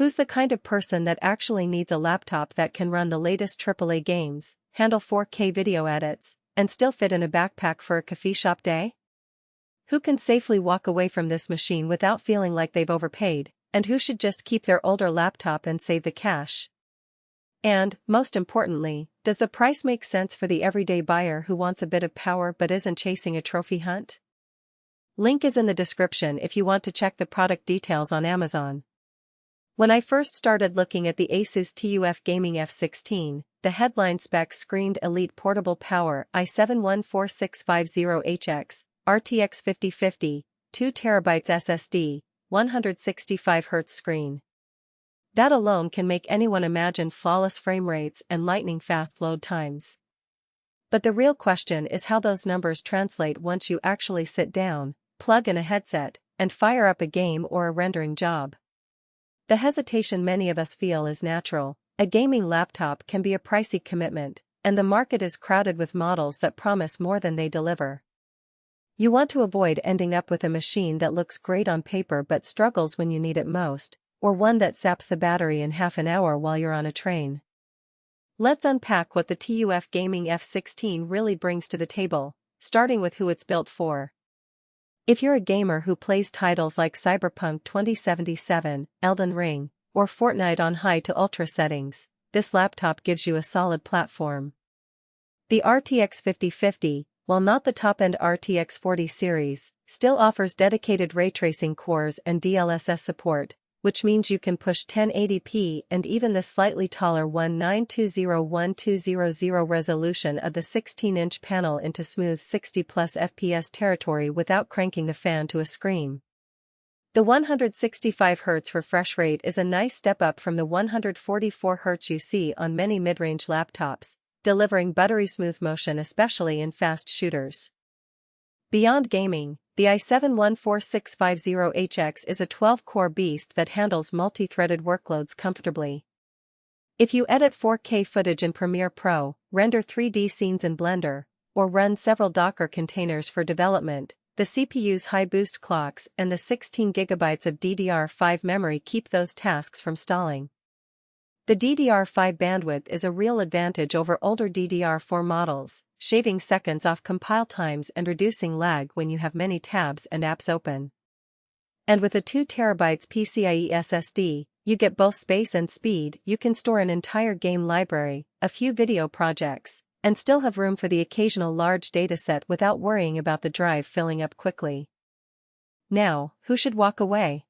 Who's the kind of person that actually needs a laptop that can run the latest AAA games, handle 4K video edits, and still fit in a backpack for a coffee shop day? Who can safely walk away from this machine without feeling like they've overpaid, and who should just keep their older laptop and save the cash? And, most importantly, does the price make sense for the everyday buyer who wants a bit of power but isn't chasing a trophy hunt? Link is in the description if you want to check the product details on Amazon. When I first started looking at the ASUS TUF Gaming F16, the headline spec screamed Elite Portable Power i7-14650HX, RTX 5050, 2 TB SSD, 165Hz screen. That alone can make anyone imagine flawless frame rates and lightning-fast load times. But the real question is how those numbers translate once you actually sit down, plug in a headset, and fire up a game or a rendering job. The hesitation many of us feel is natural. A gaming laptop can be a pricey commitment, and the market is crowded with models that promise more than they deliver. You want to avoid ending up with a machine that looks great on paper but struggles when you need it most, or one that saps the battery in half an hour while you're on a train. Let's unpack what the TUF Gaming F16 really brings to the table, starting with who it's built for. If you're a gamer who plays titles like Cyberpunk 2077, Elden Ring, or Fortnite on high to ultra settings, this laptop gives you a solid platform. The RTX 5050, while not the top-end RTX 40 series, still offers dedicated ray tracing cores and DLSS support, which means you can push 1080p and even the slightly taller 1920x1200 resolution of the 16-inch panel into smooth 60+ FPS territory without cranking the fan to a scream. The 165Hz refresh rate is a nice step up from the 144Hz you see on many mid-range laptops, delivering buttery smooth motion especially in fast shooters. Beyond gaming, the i7-14650HX is a 12-core beast that handles multi-threaded workloads comfortably. If you edit 4K footage in Premiere Pro, render 3D scenes in Blender, or run several Docker containers for development, the CPU's high boost clocks and the 16GB of DDR5 memory keep those tasks from stalling. The DDR5 bandwidth is a real advantage over older DDR4 models, shaving seconds off compile times and reducing lag when you have many tabs and apps open. And with a 2 TB PCIe SSD, you get both space and speed. You can store an entire game library, a few video projects, and still have room for the occasional large dataset without worrying about the drive filling up quickly. Now, who should walk away?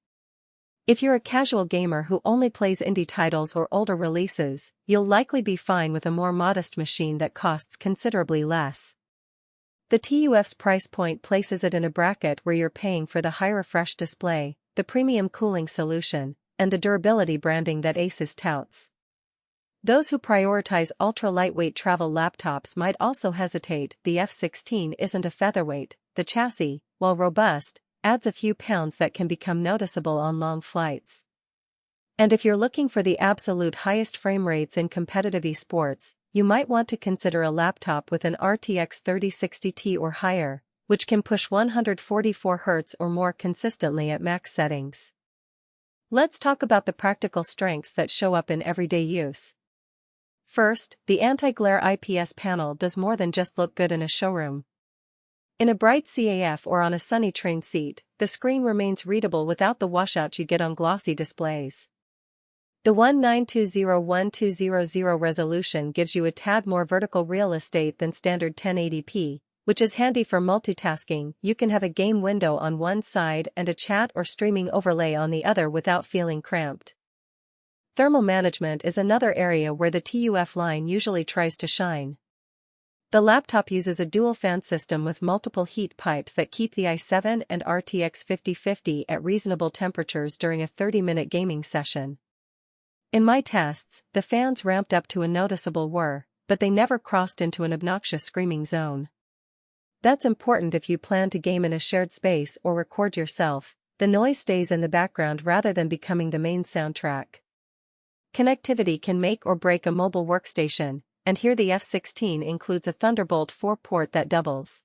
If you're a casual gamer who only plays indie titles or older releases, you'll likely be fine with a more modest machine that costs considerably less. The TUF's price point places it in a bracket where you're paying for the high refresh display, the premium cooling solution, and the durability branding that ASUS touts. Those who prioritize ultra-lightweight travel laptops might also hesitate. The F16 isn't a featherweight. The chassis, while robust, adds a few pounds that can become noticeable on long flights. And if you're looking for the absolute highest frame rates in competitive esports, you might want to consider a laptop with an RTX 3060 or higher, which can push 144Hz or more consistently at max settings. Let's talk about the practical strengths that show up in everyday use. First, the anti-glare IPS panel does more than just look good in a showroom. In a bright CAF or on a sunny train seat, the screen remains readable without the washout you get on glossy displays. The 1920x1200 resolution gives you a tad more vertical real estate than standard 1080p, which is handy for multitasking. You can have a game window on one side and a chat or streaming overlay on the other without feeling cramped. Thermal management is another area where the TUF line usually tries to shine. The laptop uses a dual-fan system with multiple heat pipes that keep the i7 and RTX 5050 at reasonable temperatures during a 30-minute gaming session. In my tests, the fans ramped up to a noticeable whir, but they never crossed into an obnoxious screaming zone. That's important if you plan to game in a shared space or record yourself. The noise stays in the background rather than becoming the main soundtrack. Connectivity can make or break a mobile workstation, and here the F16 includes a Thunderbolt 4 port that doubles